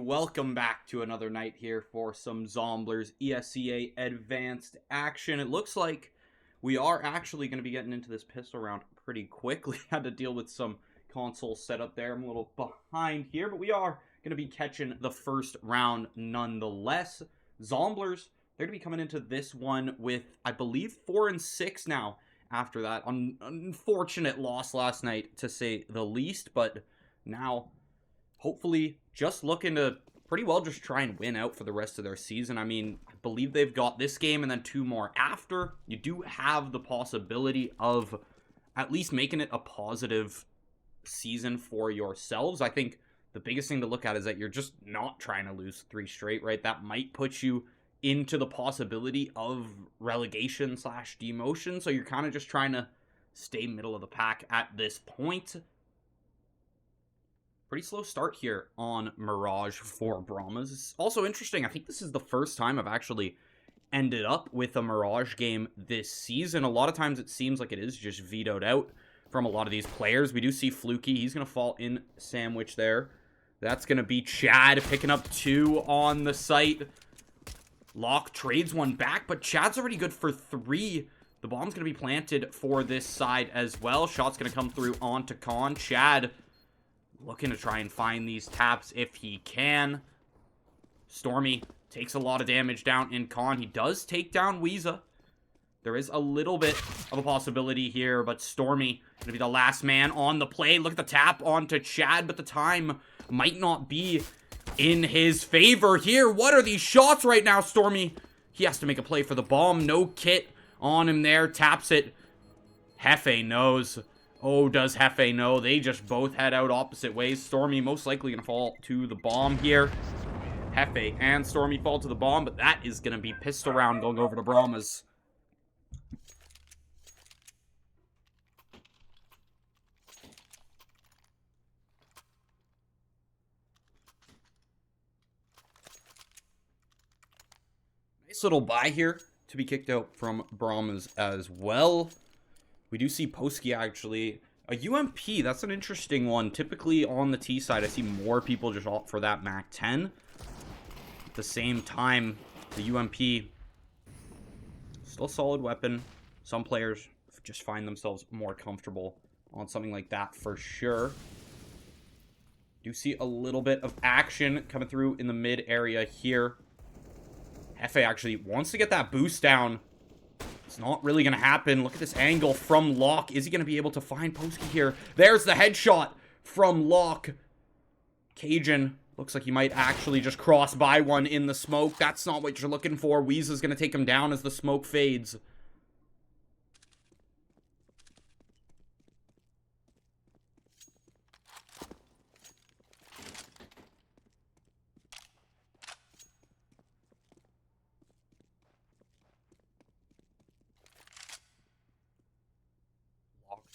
and welcome back to another night here for some Zomblers ESEA-Advanced action. It looks like we are actually going to be getting into this pistol round pretty quickly. Had to deal with some console setup there. I'm a little behind here, but we are going to be catching the first round nonetheless. Zomblers, they're going to be coming into this one with, I believe, 4-6 now after that. Unfortunate loss last night, to say the least, but now hopefully just looking to pretty well just try and win out for the rest of their season. I mean, I believe they've got this game and then 2 more after. You do have the possibility of at least making it a positive season for yourselves. I think the biggest thing to look at is that you're just not trying to lose 3 straight, right? That might put you into the possibility of relegation / demotion. So you're kind of just trying to stay middle of the pack at this point. Pretty slow start here on Mirage for Brahmas. It's also interesting. I think this is the first time I've actually ended up with a Mirage game this season. A lot of times it seems like it is just vetoed out from a lot of these players. We do see Fluky. He's going to fall in sandwich there. That's going to be Chad picking up 2 on the site. Locke trades 1 back, but Chad's already good for 3. The bomb's going to be planted for this side as well. Shot's going to come through onto Khan. Chad looking to try and find these taps if he can. Stormy takes a lot of damage down in Khan. He does take down Weeza. There is a little bit of a possibility here, but Stormy going to be the last man on the play. Look at the tap onto Chad, but the time might not be in his favor here. What are these shots right now, Stormy? He has to make a play for the bomb. No kit on him there. Taps it. Hefe knows. Oh, does Hefe know? They just both head out opposite ways. Stormy most likely going to fall to the bomb here. Hefe and Stormy fall to the bomb, but that is going to be pistol round going over to Brahmas. Nice little buy here to be kicked out from Brahmas as well. We do see Posky actually. A UMP, that's an interesting one. Typically on the T side, I see more people just opt for that Mac 10. At the same time, the UMP, still a solid weapon. Some players just find themselves more comfortable on something like that for sure. Do see a little bit of action coming through in the mid area here. Hefe actually wants to get that boost down. It's not really going to happen. Look at this angle from Locke. Is he going to be able to find Posky here? There's the headshot from Locke. Cajun looks like he might actually just cross by one in the smoke. That's not what you're looking for. Weeza's going to take him down as the smoke fades.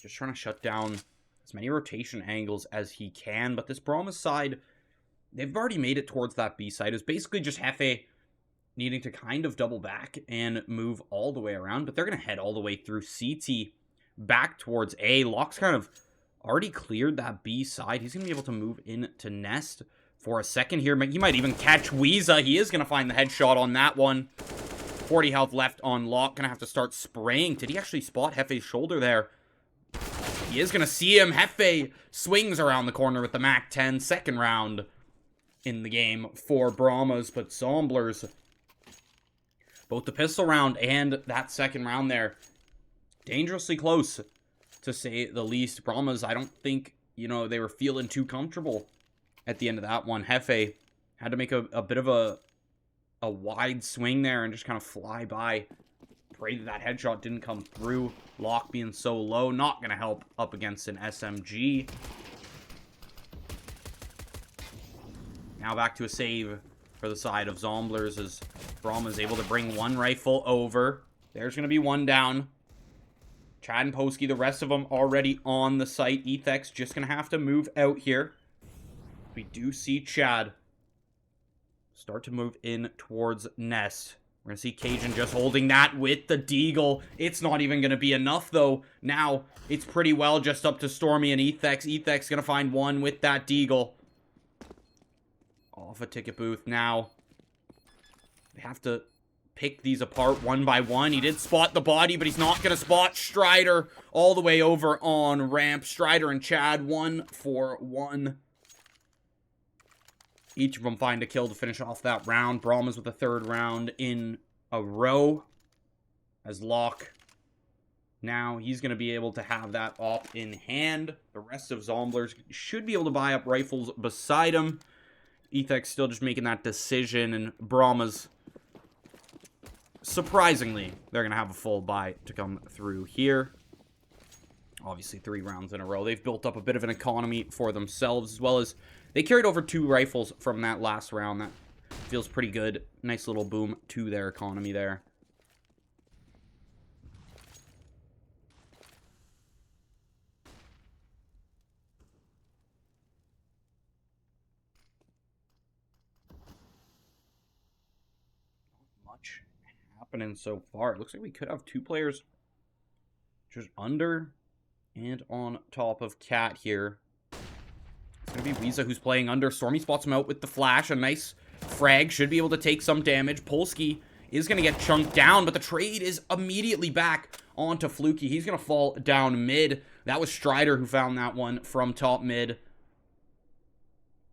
Just trying to shut down as many rotation angles as he can. But this Brahmas side, they've already made it towards that B side. It's basically just Hefe needing to kind of double back and move all the way around. But they're going to head all the way through CT back towards A. Locke's kind of already cleared that B side. He's going to be able to move into Nest for a second here. He might even catch Weeza. He is going to find the headshot on that one. 40 health left on Locke. Going to have to start spraying. Did he actually spot Hefe's shoulder there? He is going to see him. Hefe swings around the corner with the Mac 10. Second round in the game for Brahmas. But Zomblers, both the pistol round and that second round there, dangerously close, to say the least. Brahmas, I don't think, they were feeling too comfortable at the end of that one. Hefe had to make a bit of a wide swing there and just kind of fly by. Pray that headshot didn't come through. Locke being so low, not going to help up against an SMG. Now back to a save for the side of Zomblers as Brahma is able to bring 1 rifle over. There's going to be 1 down. Chad and Posky, the rest of them already on the site. Ethex just going to have to move out here. We do see Chad start to move in towards Nest. We're going to see Cajun just holding that with the deagle. It's not even going to be enough, though. Now, it's pretty well just up to Stormy and Ethex. Ethex going to find 1 with that deagle. off a ticket booth. Now, they have to pick these apart one by one. He did spot the body, but he's not going to spot Strider all the way over on ramp. Strider and Chad, 1 for 1. Each of them find a kill to finish off that round. Brahmas with the 3rd round in a row. As Locke, now he's going to be able to have that op in hand. The rest of Zomblers should be able to buy up rifles beside him. Ethek's still just making that decision, and Brahmas, surprisingly, they're going to have a full buy to come through here. Obviously, 3 rounds in a row. They've built up a bit of an economy for themselves, as well as they carried over 2 rifles from that last round. That feels pretty good. Nice little boom to their economy there. Much happening so far. It looks like we could have 2 players just under and on top of Cat here. It's going to be ESEA who's playing under. Stormy spots him out with the flash. A nice frag. Should be able to take some damage. Polsky is going to get chunked down, but the trade is immediately back onto Fluky. He's going to fall down mid. That was Strider who found that one from top mid.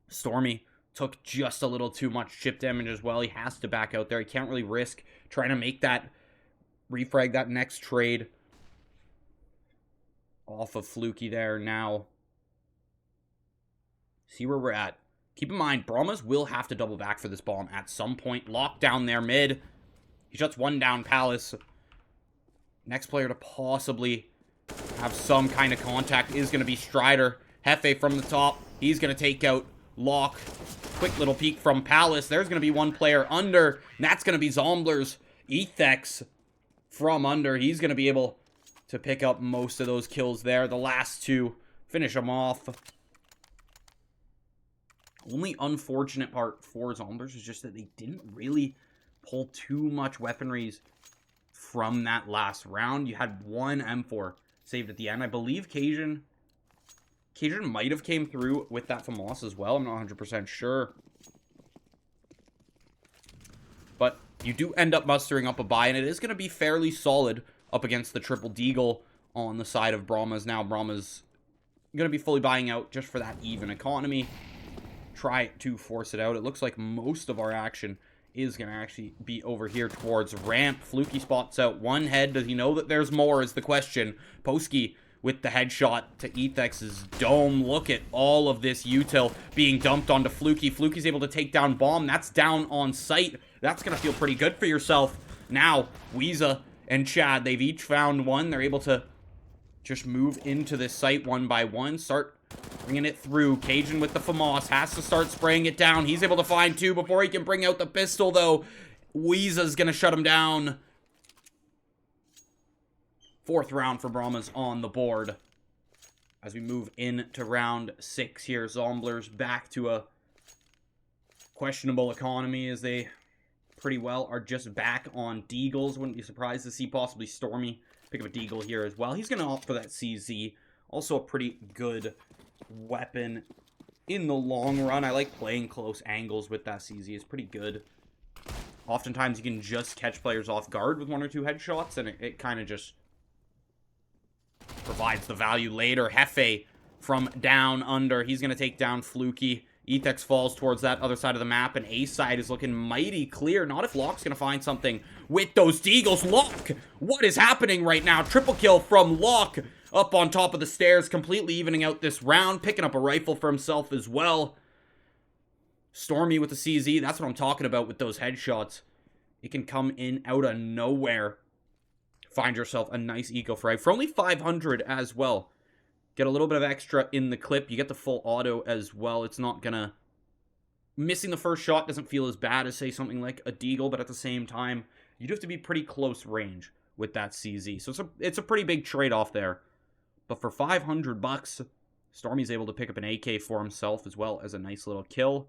Stormy took just a little too much chip damage as well. He has to back out there. He can't really risk trying to make that refrag, that next trade off of Fluky there. Now, see where we're at. Keep in mind, Brahmas will have to double back for this bomb at some point. Locked down there mid. He shuts one down Palace. Next player to possibly have some kind of contact is going to be Strider. Hefe from the top. He's going to take out Locke. Quick little peek from Palace. There's going to be 1 player under. And that's going to be Zomblers. Ethex from under. He's going to be able to pick up most of those kills there. The last 2 finish them off. Only unfortunate part for Zomblers is just that they didn't really pull too much weaponries from that last round. You had 1 M4 saved at the end. I believe Cajun might have came through with that FAMAS as well. I'm not 100% sure. But you do end up mustering up a buy, and it is going to be fairly solid up against the triple deagle on the side of Brahmas. Now Brahmas going to be fully buying out just for that even economy. Try to force it out. It looks like most of our action is going to actually be over here towards ramp. Fluky spots out 1 head. Does he know that there's more is the question. Posky with the headshot to Ethex's dome. Look at all of this util being dumped onto Fluky. Fluky's able to take down bomb. That's down on sight. That's going to feel pretty good for yourself. Now, ESEA and Chad, they've each found 1. They're able to just move into this site 1 by 1. Start bringing it through. Cajun with the FAMAS has to start spraying it down. He's able to find 2 before he can bring out the pistol, though. ESEA's going to shut him down. 4th round for Brahmas on the board. As we move into round 6 here, Zomblers back to a questionable economy as they pretty well are just back on deagles. Wouldn't be surprised to see possibly Stormy pick up a deagle here as well. He's going to opt for that CZ. Also a pretty good weapon in the long run. I like playing close angles with that CZ. It's pretty good. Oftentimes you can just catch players off guard with 1 or 2 headshots, and it kind of just provides the value later. Hefe from down under. He's going to take down Fluky. Ethex falls towards that other side of the map, and A side is looking mighty clear. Not if Locke's going to find something with those deagles. Locke! What is happening right now? Triple kill from Locke up on top of the stairs, completely evening out this round. Picking up a rifle for himself as well. Stormy with the CZ. That's what I'm talking about with those headshots. It can come in out of nowhere. Find yourself a nice eco frag for only 500 as well. Get a little bit of extra in the clip. You get the full auto as well. It's not gonna... Missing the first shot doesn't feel as bad as, say, something like a deagle, but at the same time, you'd have to be pretty close range with that CZ. So it's a pretty big trade-off there. But for 500 bucks, Stormy's able to pick up an AK for himself as well as a nice little kill.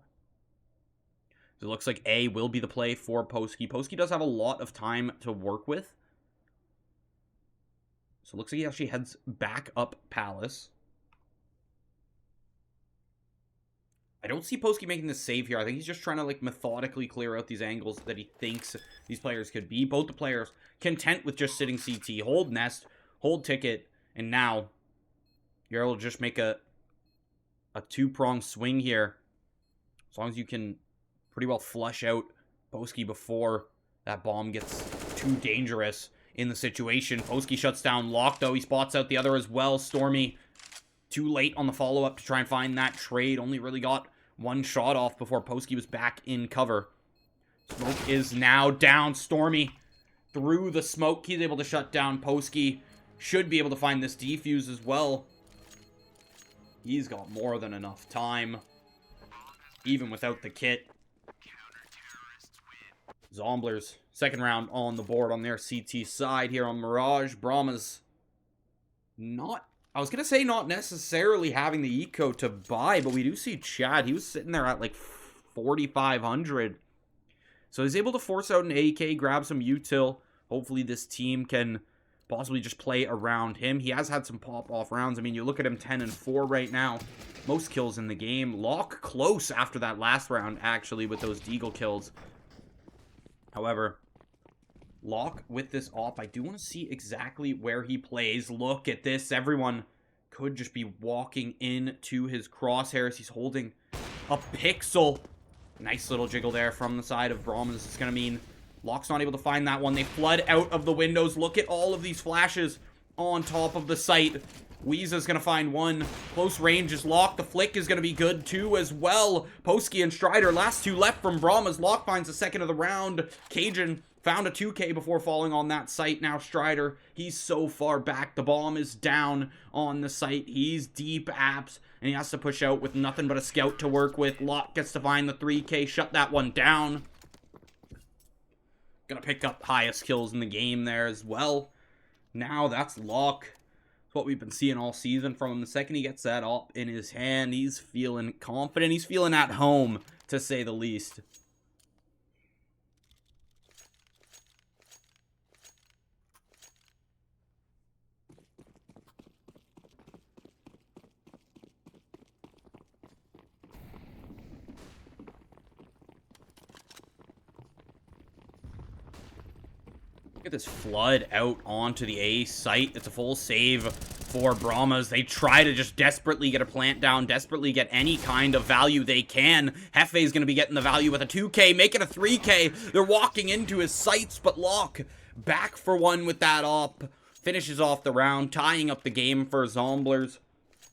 So it looks like A will be the play for Posky. Posky does have a lot of time to work with. So it looks like he actually heads back up Palace. I don't see Poski making this save here. I think he's just trying to, like, methodically clear out these angles that he thinks these players could be. Both the players content with just sitting CT. Hold nest, hold ticket, and now you're able to just make a two-pronged swing here. As long as you can pretty well flush out Poski before that bomb gets too dangerous in the situation. Poski shuts down Lock, though. He spots out the other as well. Stormy too late on the follow-up to try and find that trade. Only really got one shot off before Poski was back in cover. Smoke is now down. Stormy through the smoke. He's able to shut down Poski. Should be able to find this defuse as well. He's got more than enough time, even without the kit. Zomblers, second round on the board on their CT side here on Mirage. Brahmas I was going to say not necessarily having the eco to buy, but we do see Chad. He was sitting there at like 4,500. So he's able to force out an AK, grab some util. Hopefully this team can possibly just play around him. He has had some pop-off rounds. I mean, you look at him 10-4 right now. Most kills in the game. Lock close after that last round, actually, with those Deagle kills. However, Lock with this op, I do want to see exactly where he plays. Look at this. Everyone could just be walking into his crosshairs. He's holding a pixel. Nice little jiggle there from the side of Brahmas. It's going to mean Lock's not able to find that one. They flood out of the windows. Look at all of these flashes on top of the site. Weeza's going to find one. Close range is Lock. The flick is going to be good too as well. Poski and Strider, last two left from Brahmas. Lock finds the second of the round. Cajun found a 2K before falling on that site. Now Strider, he's so far back. The bomb is down on the site. He's deep apps, and he has to push out with nothing but a scout to work with. Lock gets to find the 3K, shut that one down. Gonna pick up highest kills in the game there as well. Now that's Lock. It's what we've been seeing all season from him. The second he gets that up in his hand, he's feeling confident. He's feeling at home, to say the least. Look at this flood out onto the A site. It's a full save for Brahmas. They try to just desperately get a plant down, desperately get any kind of value they can. Hefe's going to be getting the value with a 2K, make it a 3K. They're walking into his sights, but Lock back for one with that op. Finishes off the round, tying up the game for Zomblers.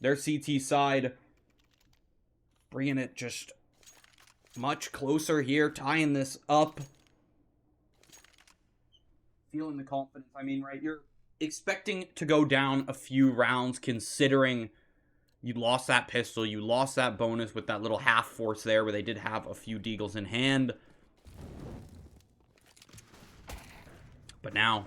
Their CT side bringing it just much closer here, tying this up. Feeling the confidence. I mean, right, you're expecting to go down a few rounds considering you lost that pistol, you lost that bonus with that little half force there where they did have a few deagles in hand. But now,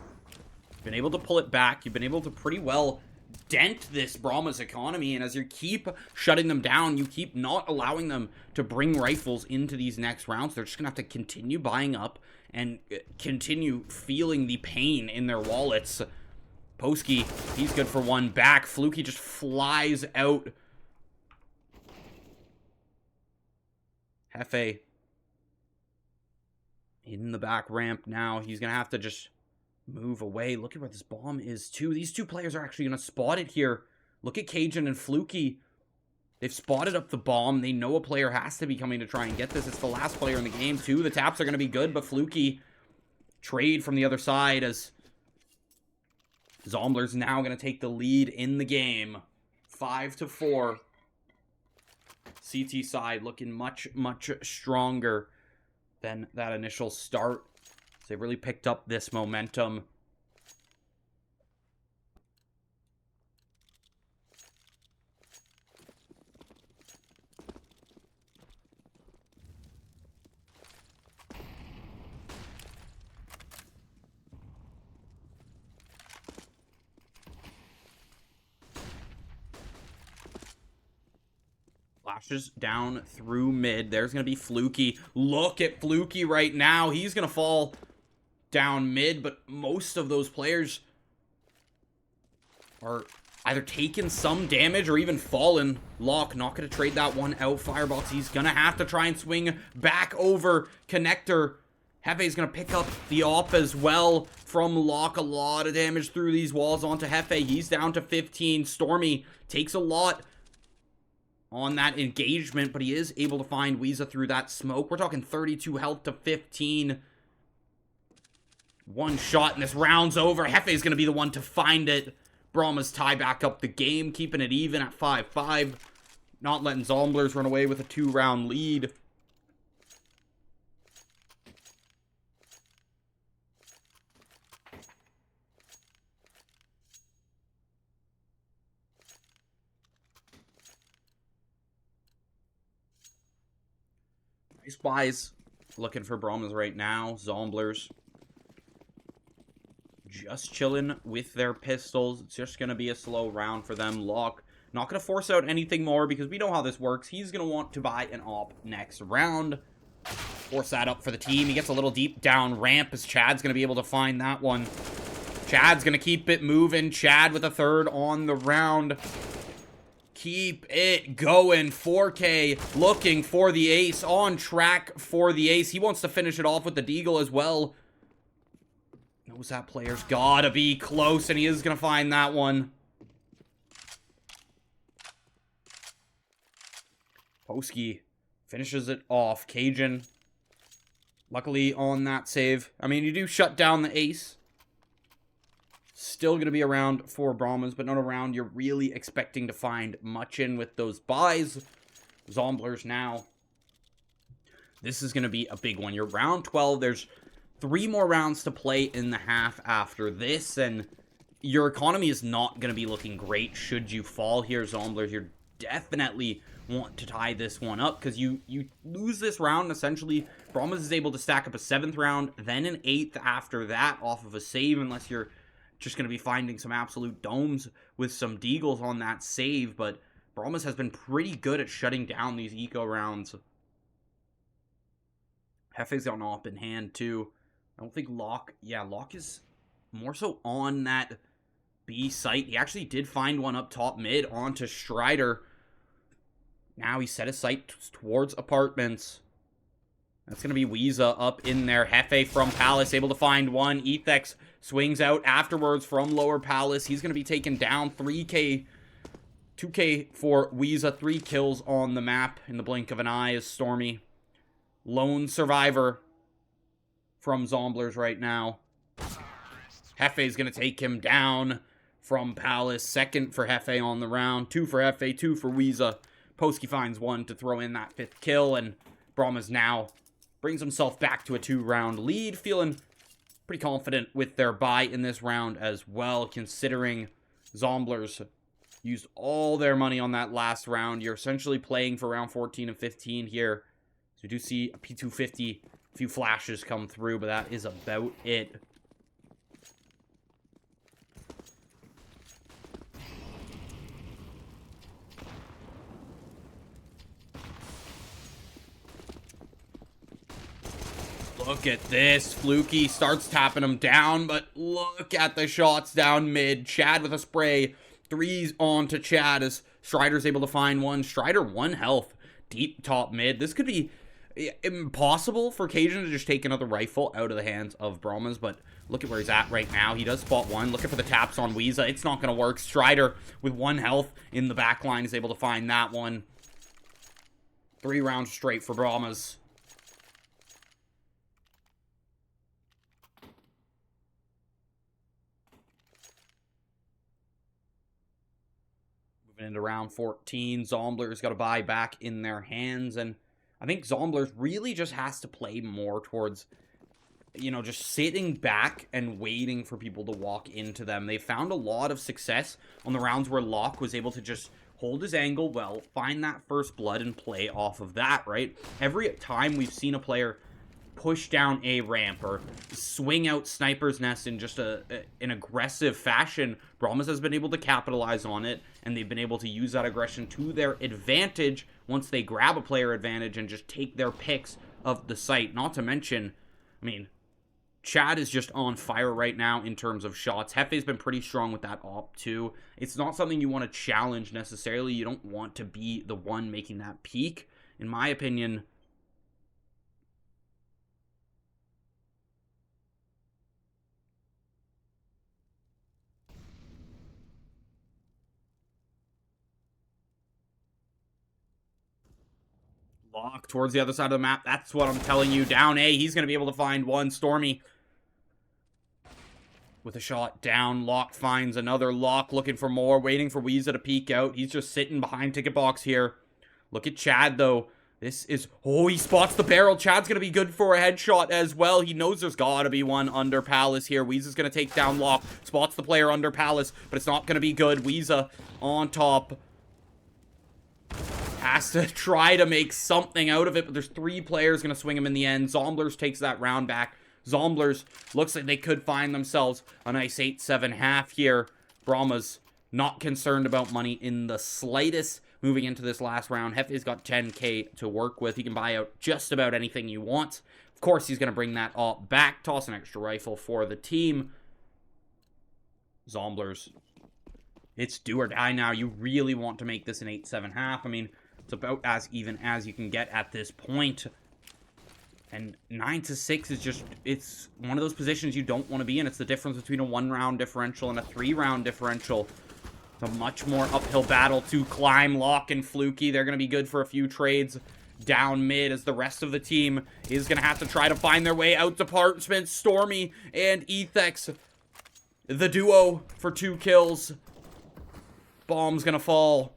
you've been able to pull it back. You've been able to pretty well dent this Brahmas economy, and as you keep shutting them down, you keep not allowing them to bring rifles into these next rounds. They're just gonna have to continue buying up and continue feeling the pain in their wallets. Poski, he's good for one back. Fluky just flies out. Hefe in the back ramp now. He's gonna have to just move away. Look at where this bomb is too. These two players are actually gonna spot it here. Look at Cajun and Fluky. They've spotted up the bomb. They know a player has to be coming to try and get this. It's the last player in the game, too. The taps are going to be good, but Fluky trade from the other side as Zomblers now going to take the lead in the game. 5-4. CT side looking much, much stronger than that initial start. So they've really picked up this momentum. Flashes down through mid. There's going to be Fluky. Look at Fluky right now. He's going to fall down mid, but most of those players are either taken some damage or even fallen. Locke not going to trade that one out. Firebox, he's going to have to try and swing back over Connector. Hefe's going to pick up the op as well from Locke. A lot of damage through these walls onto Hefe. He's down to 15. Stormy takes a lot on that engagement, but he is able to find Weeza through that smoke. We're talking 32 health to 15. One shot and this round's over. Hefe's going to be the one to find it. Brahmas tie back up the game, keeping it even at 5-5. Not letting Zomblers run away with a 2-round lead. Nice buys. Looking for Brahmas right now. Zomblers just chilling with their pistols. It's just going to be a slow round for them. Locke not going to force out anything more because we know how this works. He's going to want to buy an op next round. Force that up for the team. He gets a little deep down ramp as Chad's going to be able to find that one. Chad's going to keep it moving. Chad with a third on the round. Keep it going. 4K looking for the ace. On track for the ace. He wants to finish it off with the deagle as well. Knows that player's gotta be close, and he is gonna find that one. Poski finishes it off. Cajun, luckily on that save. I mean, you do shut down the ace. Still going to be around for Brahmas, but not around you're really expecting to find much in with those buys. Zomblers now. This is going to be a big one. You're round 12. There's 3 more rounds to play in the half after this, and your economy is not going to be looking great should you fall here, Zomblers. You're definitely want to tie this one up because you lose this round. Essentially, Brahmas is able to stack up a 7th round, then an 8th after that off of a save, unless you're just going to be finding some absolute domes with some deagles on that save. But Brahmas has been pretty good at shutting down these eco rounds. Hefe's got an op in hand too. I don't think Locke... Yeah, Locke is more so on that B site. He actually did find one up top mid onto Strider. Now he set his sight towards apartments. That's going to be Weeza up in there. Hefe from Palace able to find one. Ethex swings out afterwards from Lower Palace. He's going to be taken down. 3K, 2K for Weeza. 3 kills on the map in the blink of an eye is Stormy. Lone survivor from Zomblers right now. Hefe's going to take him down from Palace. 2nd for Hefe on the round. 2 for Hefe, 2 for Weeza. Poski finds one to throw in that 5th kill, and Brahmas now brings himself back to a 2-round lead, feeling pretty confident with their buy in this round as well, considering Zomblers used all their money on that last round. You're essentially playing for round 14 and 15 here. So you do see a P250, a few flashes come through, but that is about it. Look at this. Fluky starts tapping him down, but look at the shots down mid. Chad with a spray. 3s on to Chad as Strider's able to find one. Strider 1 health. Deep top mid. This could be impossible for Cajun to just take another rifle out of the hands of Brahmas, but look at where he's at right now. He does spot one. Looking for the taps on Weeza. It's not going to work. Strider with 1 health in the back line is able to find that one. 3 rounds straight for Brahmas. Into round 14, Zomblers got a buy back in their hands, and I think Zomblers really just has to play more towards, you know, just sitting back and waiting for people to walk into them. They found a lot of success on the rounds where Locke was able to just hold his angle well, find that first blood, and play off of that, right? Every time we've seen a player push down a ramp or swing out Sniper's Nest in just an aggressive fashion, Brahmas has been able to capitalize on it, and they've been able to use that aggression to their advantage once they grab a player advantage and just take their picks of the site. Not to mention, I mean, Chad is just on fire right now in terms of shots. Hefe's been pretty strong with that op too. It's not something you want to challenge necessarily. You don't want to be the one making that peak. In my opinion, Lock towards the other side of the map. That's what I'm telling you. Down A, he's going to be able to find one. Stormy with a shot down. Lock finds another. Lock looking for more, waiting for ESEA to peek out. He's just sitting behind ticket box here. Look at Chad, though. This is... Oh, he spots the barrel. Chad's going to be good for a headshot as well. He knows there's got to be one under Palace here. ESEA's going to take down Lock. Spots the player under Palace, but it's not going to be good. ESEA on top. Has to try to make something out of it, but there's 3 players going to swing him in the end. Zomblers takes that round back. Zomblers looks like they could find themselves a nice 8-7 here. Brahmas not concerned about money in the slightest moving into this last round. Hefe's got 10k to work with. He can buy out just about anything you want. Of course, he's going to bring that up back. Toss an extra rifle for the team. Zomblers. It's do or die now. You really want to make this an 8-7. I mean, it's about as even as you can get at this point. And 9-6 is just, it's one of those positions you don't want to be in. It's the difference between a 1-round differential and a 3-round differential. It's a much more uphill battle to climb. Lock and Fluky. They're going to be good for a few trades down mid, as the rest of the team is going to have to try to find their way out to apartments. Stormy and Ethex, the duo for 2 kills. Bomb's going to fall.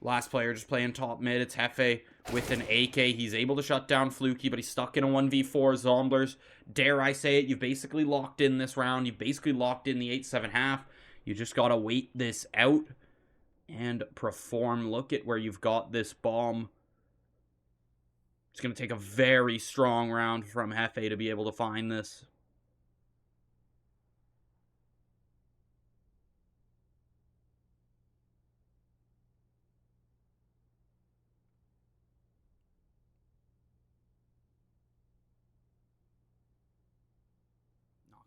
Last player just playing top mid. It's Hefe with an AK. He's able to shut down Fluky, but he's stuck in a 1v4. Zomblers, dare I say it, you've basically locked in this round. You've basically locked in the 8-7. You just got to wait this out and perform. Look at where you've got this bomb. It's going to take a very strong round from Hefe to be able to find this.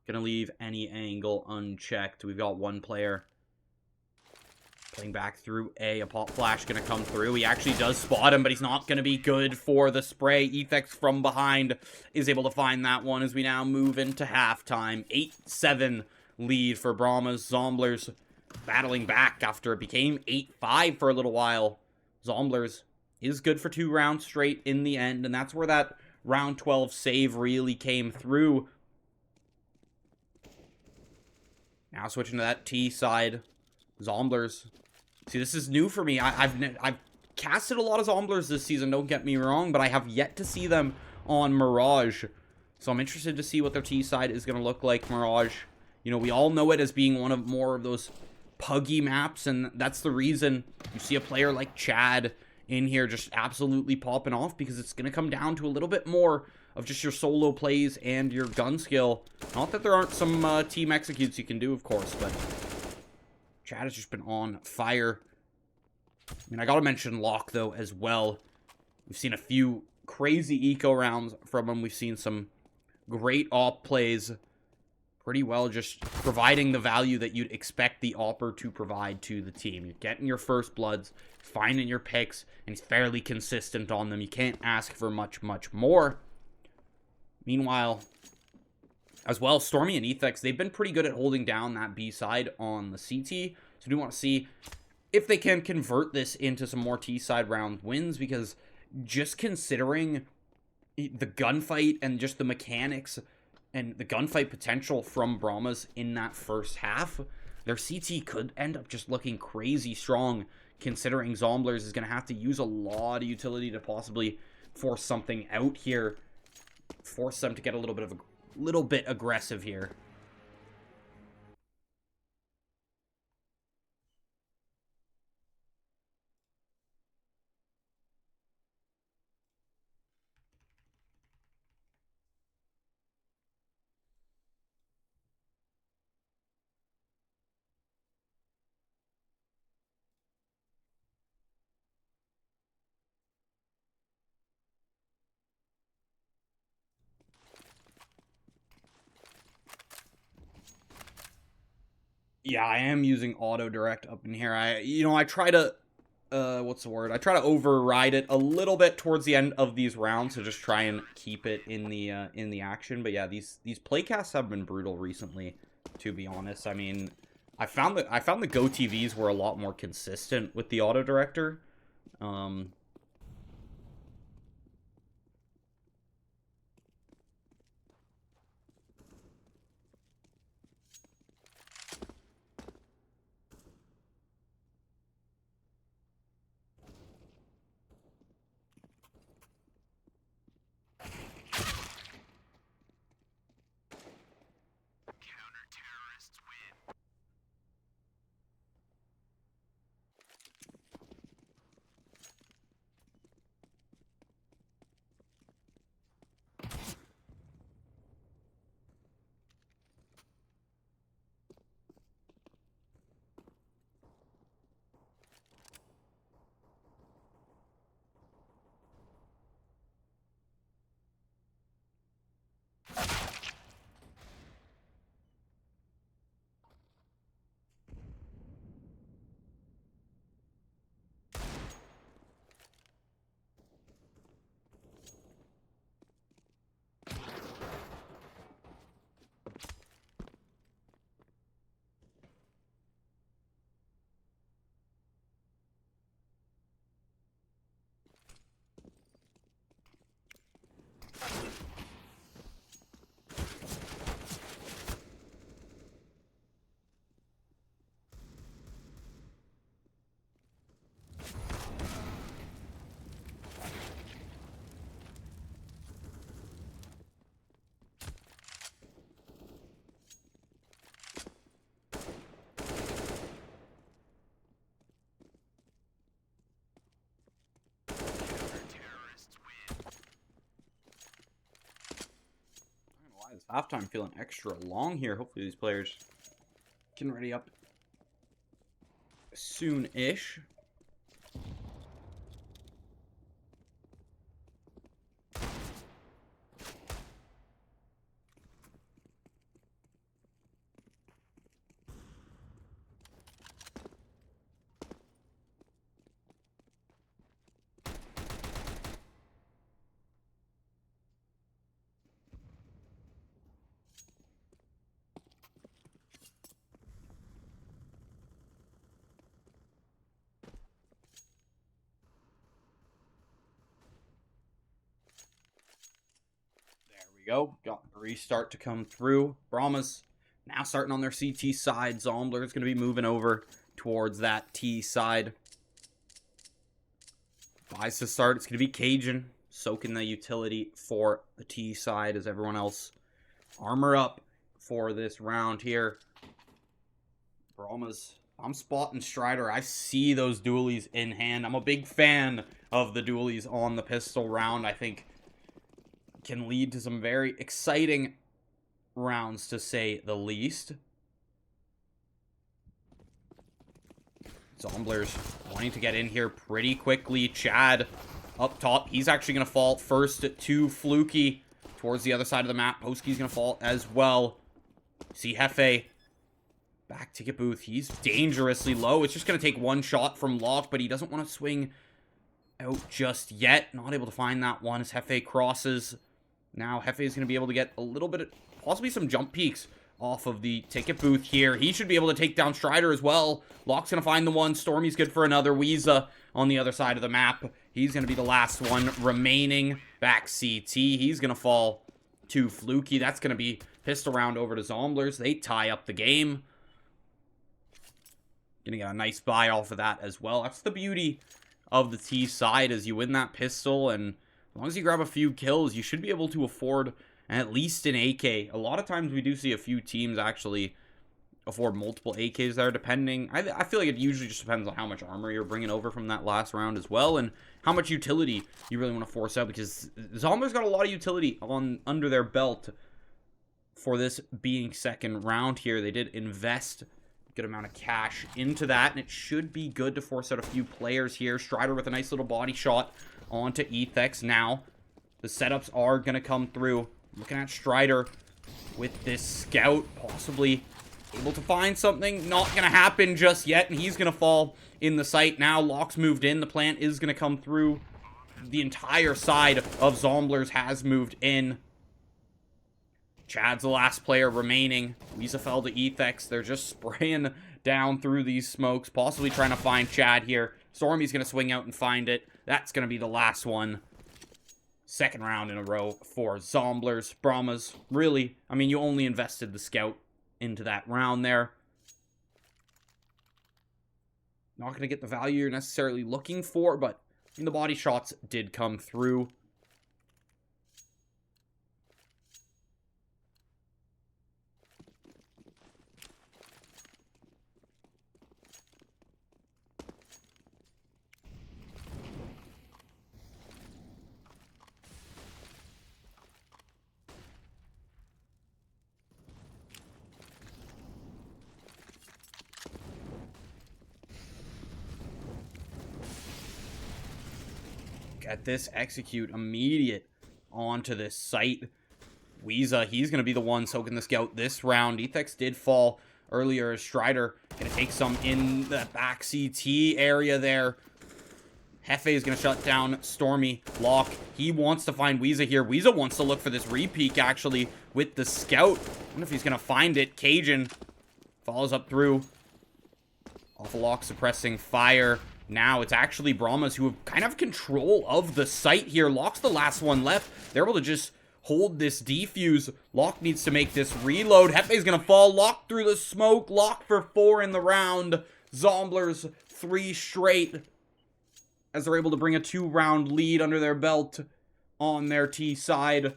Gonna leave any angle unchecked. We've got one player playing back through A. A pop flash gonna come through. He actually does spot him, but he's not gonna be good for the spray. Ethex from behind is able to find that one as we now move into halftime. 8-7 lead for Brahmas. Zomblers battling back after it became 8-5 for a little while. Zomblers is good for 2 rounds straight in the end, and that's where that round 12 save really came through. Now switching to that T side, Zomblers. See, this is new for me. I've casted a lot of Zomblers this season, don't get me wrong, but I have yet to see them on Mirage. So I'm interested to see what their T side is going to look like. Mirage, you know, we all know it as being one of more of those puggy maps, and that's the reason you see a player like Chad in here just absolutely popping off, because it's going to come down to a little bit more of just your solo plays and your gun skill. Not that there aren't some team executes you can do, of course, but Chad has just been on fire. I mean, I gotta mention Lock, though, as well. We've seen a few crazy eco rounds from him. We've seen some great op plays. Pretty well just providing the value that you'd expect the opper to provide to the team. You're getting your first bloods, finding your picks, and he's fairly consistent on them. You can't ask for much more. Meanwhile, as well, Stormy and Ethex, they've been pretty good at holding down that B side on the CT. So we want to see if they can convert this into some more T side round wins, because just considering the gunfight and just the mechanics and the gunfight potential from Brahmas in that first half, their CT could end up just looking crazy strong, considering Zomblers is going to have to use a lot of utility to possibly force something out here. Force them to get a little bit aggressive here. Yeah, I am using auto direct up in here. I try to, what's the word? I try to override it a little bit towards the end of these rounds to just try and keep it in the action. But yeah, these playcasts have been brutal recently, to be honest. I mean, I found the Go TVs were a lot more consistent with the auto director. This halftime feeling extra long here. Hopefully these players can ready up soon-ish. Go. Got the restart to come through. Brahmas now starting on their CT side. Zomblers going to be moving over towards that T side. Buys to start. It's going to be Cajun soaking the utility for the T side as everyone else armor up for this round here. Brahmas. I'm spotting Strider. I see those dualies in hand. I'm a big fan of the dualies on the pistol round. I think can lead to some very exciting rounds, to say the least. Zomblers wanting to get in here pretty quickly. Chad up top. He's actually going to fall first to Fluky towards the other side of the map. Poski's going to fall as well. See Hefe. Back ticket booth. He's dangerously low. It's just going to take one shot from Lock, but he doesn't want to swing out just yet. Not able to find that one as Hefe crosses. Now Hefe is going to be able to get a little bit of, possibly some jump peaks off of the ticket booth here. He should be able to take down Strider as well. Lock's going to find the one. Stormy's good for another. Weeza on the other side of the map. He's going to be the last one remaining. Back CT. He's going to fall to Fluky. That's going to be pistol round over to Zomblers. They tie up the game. Going to get a nice buy off of that as well. That's the beauty of the T side, as you win that pistol, and as long as you grab a few kills, you should be able to afford at least an AK. A lot of times we do see a few teams actually afford multiple AKs there, depending. I feel like it usually just depends on how much armor you're bringing over from that last round as well, and how much utility you really want to force out, because Zombies got a lot of utility under their belt for this being second round here. They did invest a good amount of cash into that, and it should be good to force out a few players here. Strider with a nice little body shot onto Ethex. Now the setups are going to come through. Looking at Strider with this scout, possibly Able to find something. Not going to happen just yet, and he's going to fall in the site. Now Locke's moved in. The plant is going to come through. The entire side of Zomblers has moved in. Chad's the last player remaining. Lisa fell to Ethex. They're just spraying down through these smokes, possibly trying to find Chad here. Stormy's going to swing out and find it. That's going to be the last one. Second round in a row for Zomblers. Brahmas, really, I mean, you only invested the scout into that round there. Not going to get the value you're necessarily looking for, but the body shots did come through. At this, execute immediate onto this site. ESEA, he's going to be the one soaking the scout this round. Ethex did fall earlier. Strider going to take some in the back CT area there. Hefe is going to shut down Stormy. Locke, he wants to find ESEA here. ESEA wants to look for this repeak, actually, with the scout. I wonder if he's going to find it. Cajun follows up through. Off of Locke suppressing fire. Now it's actually Brahmas who have kind of control of the site here. Locke's the last one left. They're able to just hold this defuse. Locke needs to make this reload. Hefe's gonna fall. Locke through the smoke. Locke for 4 in the round. Zomblers 3 straight as they're able to bring a 2-round lead under their belt on their T side.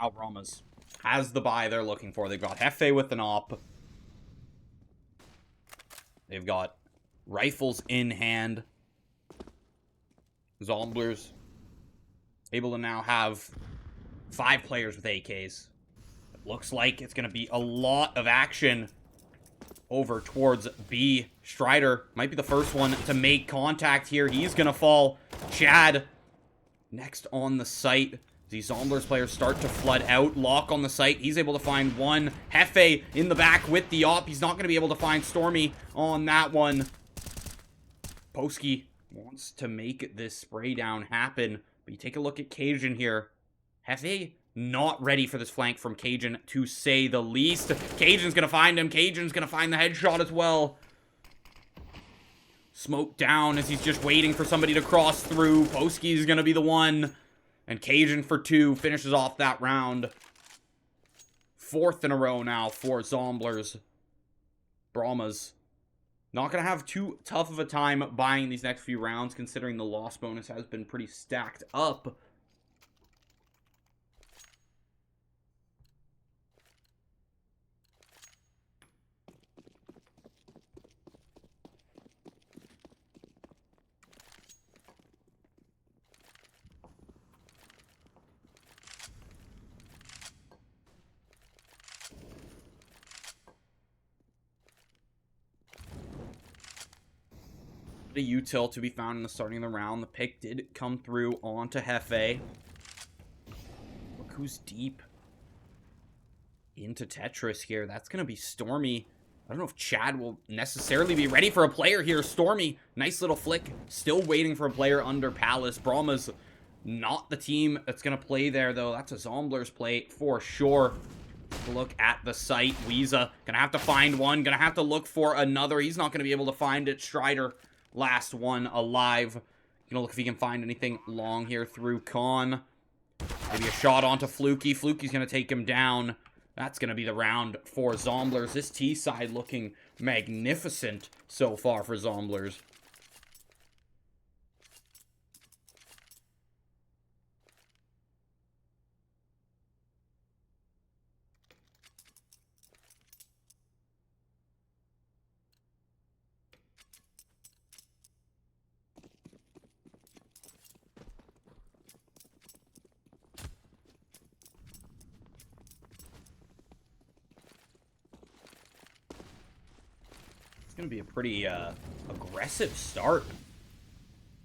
Now Brahmas has the buy they're looking for. They've got Hefe with an op. They've got rifles in hand. Zomblers able to now have 5 players with AKs. It looks like it's going to be a lot of action over towards B. Strider might be the first one to make contact here. He's going to fall. Chad next on the site. These Zomblers players start to flood out. Locke on the site. He's able to find one. Hefe in the back with the op. He's not going to be able to find Stormy on that one. Poski wants to make this spray down happen. But you take a look at Cajun here. Hefe not ready for this flank from Cajun, to say the least. Cajun's going to find him. Cajun's going to find the headshot as well. Smoke down as he's just waiting for somebody to cross through. Poski's going to be the one. And Cajun for 2 finishes off that round. 4th in a row now for Zomblers. Brahmas not going to have too tough of a time buying these next few rounds, considering the loss bonus has been pretty stacked up. The util to be found in the starting of the round. The pick did come through onto Hefe. Look who's deep into Tetris here. That's going to be Stormy. I don't know if Chad will necessarily be ready for a player here. Stormy, nice little flick. Still waiting for a player under Palace. Brahmas, not the team that's going to play there, though. That's a Zomblers play for sure. Look at the site. ESEA going to have to find one. Going to have to look for another. He's not going to be able to find it. Strider, last one alive. Gonna look if he can find anything long here through Con. Maybe a shot onto Fluky. Fluky's gonna take him down. That's gonna be the round for Zomblers. This T side looking magnificent so far for Zomblers. going to be a pretty aggressive start,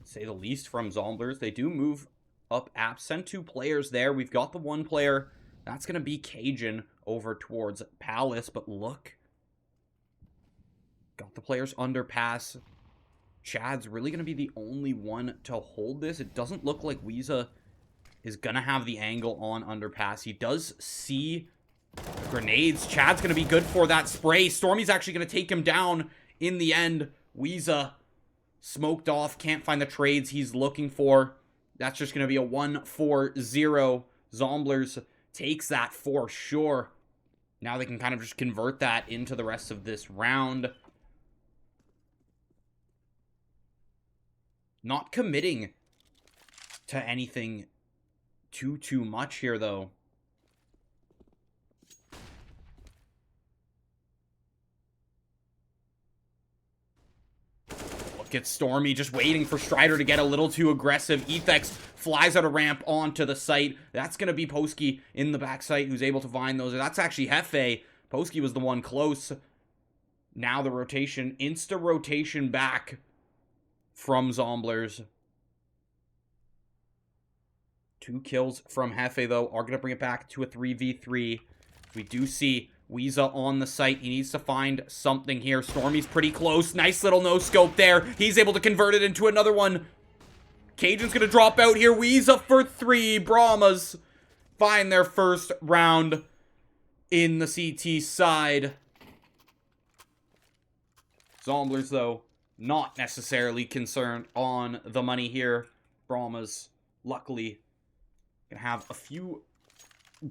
to say the least, from Zomblers. They do move up app. Send 2 players there. We've got the 1 player. That's going to be Cajun over towards Palace. But look. Got the players underpass. Chad's really going to be the only one to hold this. It doesn't look like ESEA is going to have the angle on underpass. He does see grenades. Chad's going to be good for that spray. Stormy's actually going to take him down in the end. ESEA smoked off. Can't find the trades he's looking for. That's just going to be a 1-4-0. Zomblers takes that for sure. Now they can kind of just convert that into the rest of this round. Not committing to anything too much here, though. Look at Stormy just waiting for Strider to get a little too aggressive. Ethex flies out a ramp onto the site. That's going to be Posky in the back site who's able to find those. That's actually Hefe. Posky was the one close. Now the rotation, insta-rotation back from Zomblers. 2 kills from Hefe, though, are going to bring it back to a 3v3. We do see ESEA on the site. He needs to find something here. Stormy's pretty close. Nice little no-scope there. He's able to convert it into another one. Cajun's going to drop out here. ESEA for 3. Brahmas find their first round in the CT side. Zomblers, though, not necessarily concerned on the money here. Brahmas, luckily, gonna have a few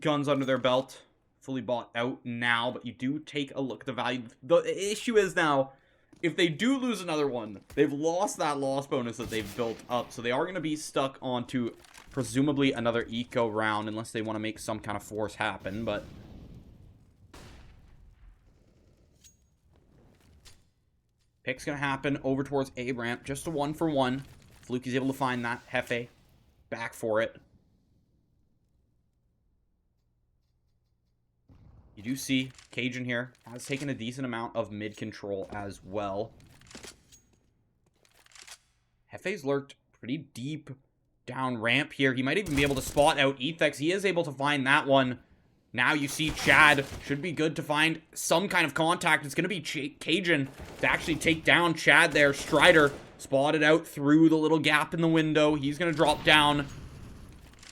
guns under their belt. Fully bought out now, but you do take a look at the value. The issue is now, if they do lose another one, they've lost that loss bonus that they've built up. So they are going to be stuck onto, presumably, another eco round, unless they want to make some kind of force happen, but pick's going to happen over towards A ramp. Just a 1-for-1. Fluky's able to find that. Hefe back for it. You do see Cajun here has taken a decent amount of mid control as well. Hefe's lurked pretty deep down ramp here. He might even be able to spot out Ethex. He is able to find that one. Now you see Chad should be good to find some kind of contact. It's going to be Cajun to actually take down Chad there. Strider spotted out through the little gap in the window. He's going to drop down.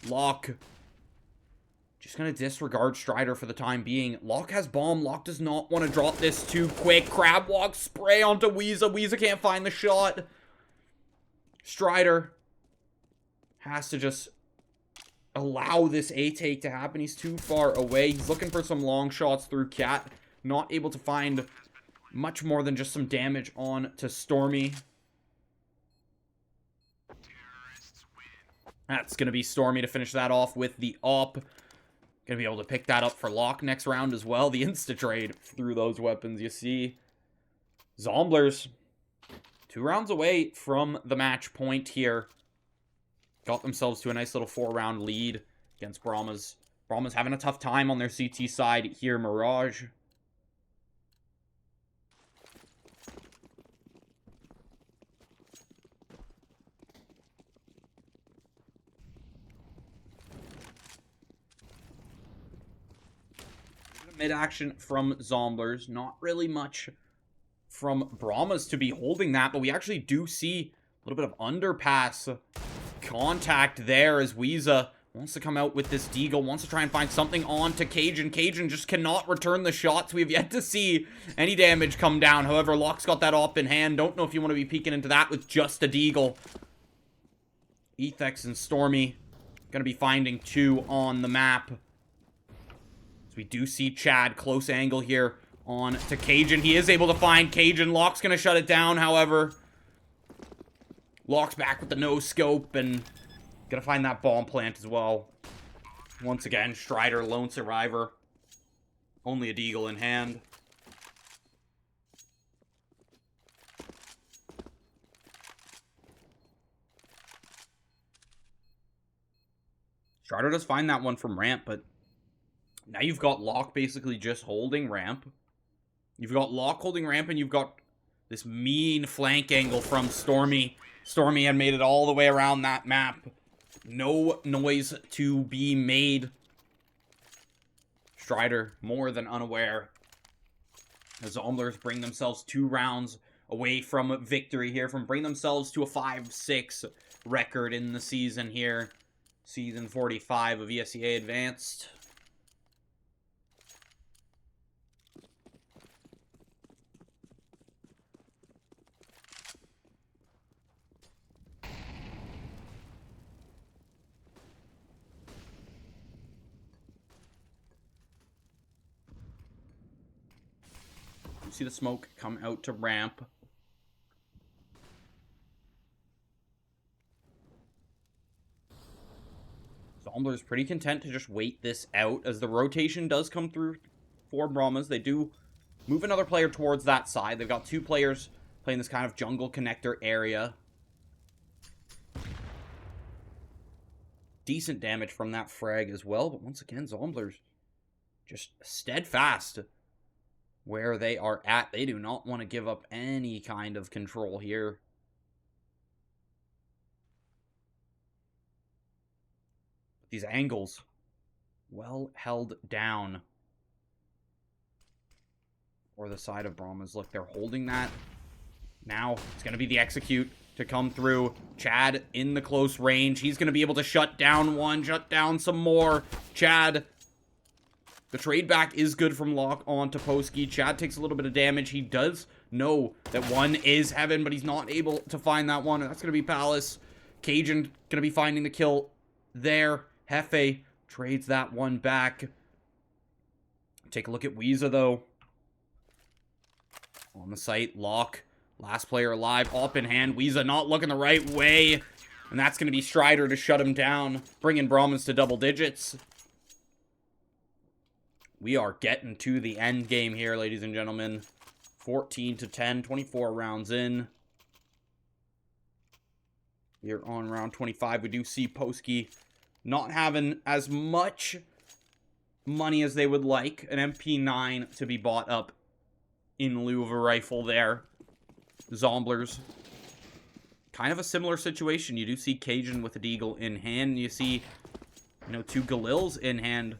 Locke just going to disregard Strider for the time being. Locke has bomb. Locke does not want to drop this too quick. Crab walk spray onto ESEA. ESEA can't find the shot. Strider has to just allow this A-take to happen. He's too far away. He's looking for some long shots through Cat. Not able to find much more than just some damage on to Stormy. That's going to be Stormy to finish that off with the op. Going to be able to pick that up for Locke next round as well. The insta-trade through those weapons, you see. Zomblers, 2 rounds away from the match point here. Got themselves to a nice little 4-round lead against Brahmas. Brahmas having a tough time on their CT side here. Mirage. Mid-action from Zomblers. Not really much from Brahmas to be holding that, but we actually do see a little bit of underpass contact there as ESEA wants to come out with this deagle, wants to try and find something on to Cajun. Cajun just cannot return the shots. We have yet to see any damage come down. However, Locke's got that op in hand. Don't know if you want to be peeking into that with just a deagle. Ethex and Stormy going to be finding 2 on the map. So we do see Chad, close angle here on to Cajun. He is able to find Cajun. Locke's going to shut it down, however. Locke's back with the no-scope and going to find that bomb plant as well. Once again, Strider, lone survivor. Only a deagle in hand. Strider does find that one from ramp, but now you've got Locke basically just holding ramp. You've got Locke holding ramp, and you've got This mean flank angle from Stormy. Stormy had made it all the way around that map. No noise to be made. Strider more than unaware. The Zomblers bring themselves 2 rounds away from victory here, from bring themselves to a 5-6 record in the season here. Season 45 of ESEA-Advanced. You see the smoke come out to ramp. Zomblers pretty content to just wait this out as the rotation does come through for Brahmas. They do move another player towards that side. They've got 2 players playing this kind of jungle connector area. Decent damage from that frag as well, but once again, Zomblers just steadfast where they are at. They do not want to give up any kind of control here. These angles well held down for the side of Brahmas. Look, they're holding that. Now it's going to be the execute to come through. Chad in the close range. He's going to be able to shut down one, shut down some more. Chad, the trade back is good from Lock on to Posky. Chad takes a little bit of damage. He does know that one is Heaven, but he's not able to find that one. That's going to be Palace. Cajun going to be finding the kill there. Hefe trades that one back. Take a look at Weeza, though. On the site, Lock, last player alive, up in hand. Weeza not looking the right way. And that's going to be Strider to shut him down, bringing Brahmas to double digits. We are getting to the end game here, ladies and gentlemen. 14-10, 24 rounds in. Here on round 25, we do see Posky not having as much money as they would like. An MP9 to be bought up in lieu of a rifle there. Zomblers, kind of a similar situation. You do see Cajun with a Deagle in hand. You see, 2 Galils in hand.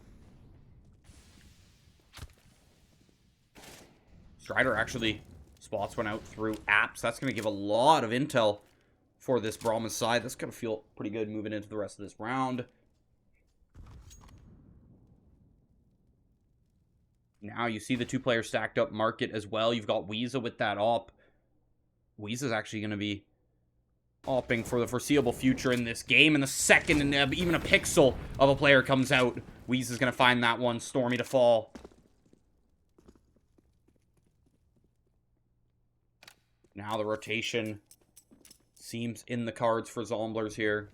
Strider actually spots one out through apps. That's going to give a lot of intel for this Brahmas side. That's going to feel pretty good moving into the rest of this round. Now you see the 2 players stacked up market as well. You've got Weeza with that op. Weeza's actually going to be opping for the foreseeable future in this game. In the second, and even a pixel of a player comes out, Weeza's going to find that one. Stormy to fall. Now the rotation seems in the cards for Zomblers here.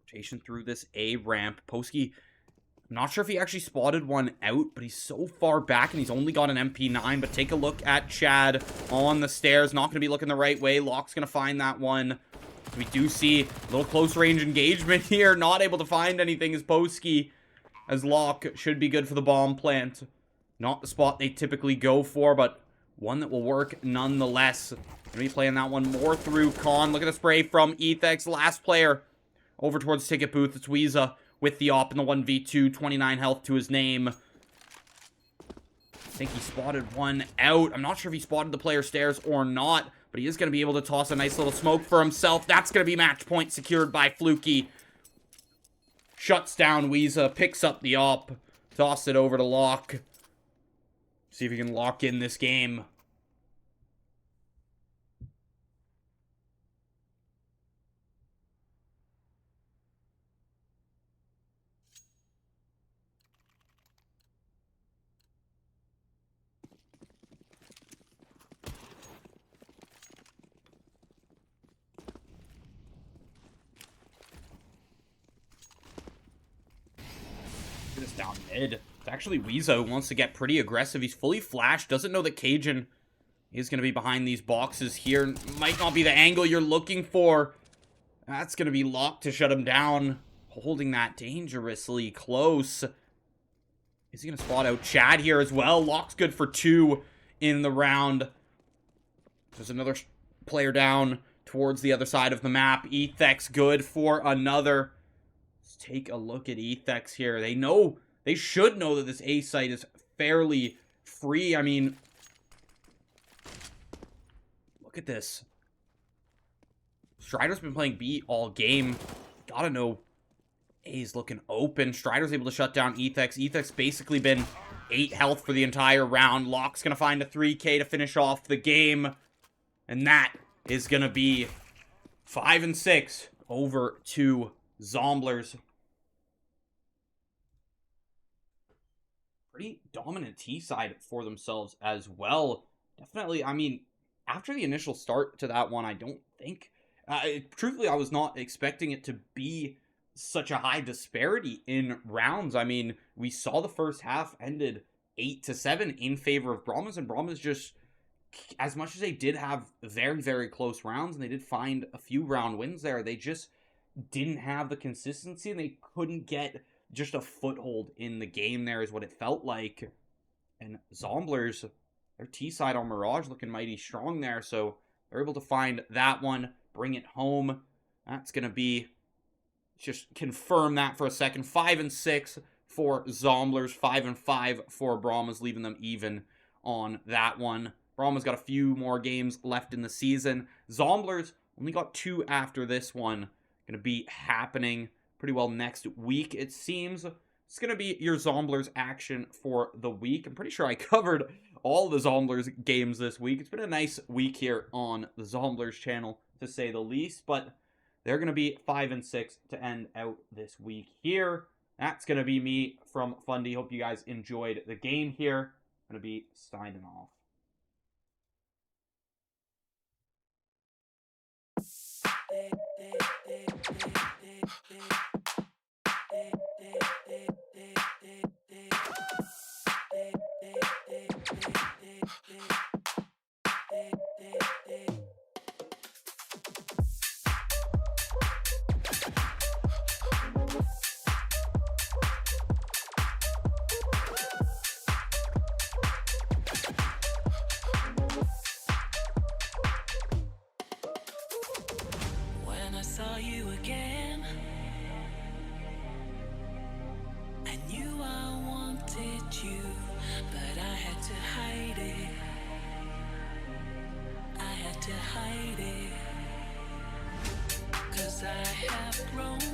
Rotation through this A ramp. Posky, I'm not sure if he actually spotted one out, but he's so far back and he's only got an MP9. But take a look at Chad on the stairs. Not going to be looking the right way. Lock's going to find that one. We do see a little close range engagement here. Not able to find anything as Posky, as Lock should be good for the bomb plant. Not the spot they typically go for, but one that will work nonetheless. Going to be playing that one more through Con. Look at the spray from Ethex. Last player over towards ticket booth. It's Weeza with the op in the 1v2, 29 health to his name. I think he spotted one out. I'm not sure if he spotted the player stairs or not, but he is going to be able to toss a nice little smoke for himself. That's going to be match point secured by Fluky. Shuts down Weeza, picks up the op, toss it over to Lock. See if he can lock in this game. This down mid. It's actually Weeza who wants to get pretty aggressive. He's fully flashed. Doesn't know that Cajun He's going to be behind these boxes here. Might not be the angle you're looking for. That's going to be locked to shut him down. Holding that dangerously close. Is he going to spot out Chad here as well? Lock's good for 2 in the round. There's another player down towards the other side of the map. Ethex good for another. Let's take a look at Ethex here. They should know that this A site is fairly free. I mean, look at this. Strider's been playing B all game. Gotta know A's looking open. Strider's able to shut down Ethex. Ethex basically been 8 health for the entire round. Locke's gonna find a 3K to finish off the game. And that is gonna be 5 and 6 over to Zomblers. Pretty dominant T side for themselves as well. Definitely, I mean, after the initial start to that one, I don't think... truthfully, I was not expecting it to be such a high disparity in rounds. I mean, we saw the first half ended 8-7 in favor of Brahmas, and Brahmas just, as much as they did have very, very close rounds, and they did find a few round wins there, they just didn't have the consistency, and they couldn't get just a foothold in the game there is what it felt like. And Zomblers, their T-side on Mirage looking mighty strong there, so they're able to find that one, bring it home. That's going to be, just confirm that for a second, 5 and 6 for Zomblers, 5 and 5 for Brahmas, leaving them even on that one. Brahmas got a few more games left in the season. Zomblers only got 2 after this one. Going to be happening pretty well next week, it seems. It's going to be your Zomblers action for the week. I'm pretty sure I covered all the Zomblers games this week. It's been a nice week here on the Zomblers channel, to say the least, but they're going to be 5 and 6 to end out this week here. That's going to be me from Fundy. Hope you guys enjoyed the game here. I'm going to be signing off. Saw you again. I knew I wanted you, but I had to hide it. I had to hide it, 'cause I have grown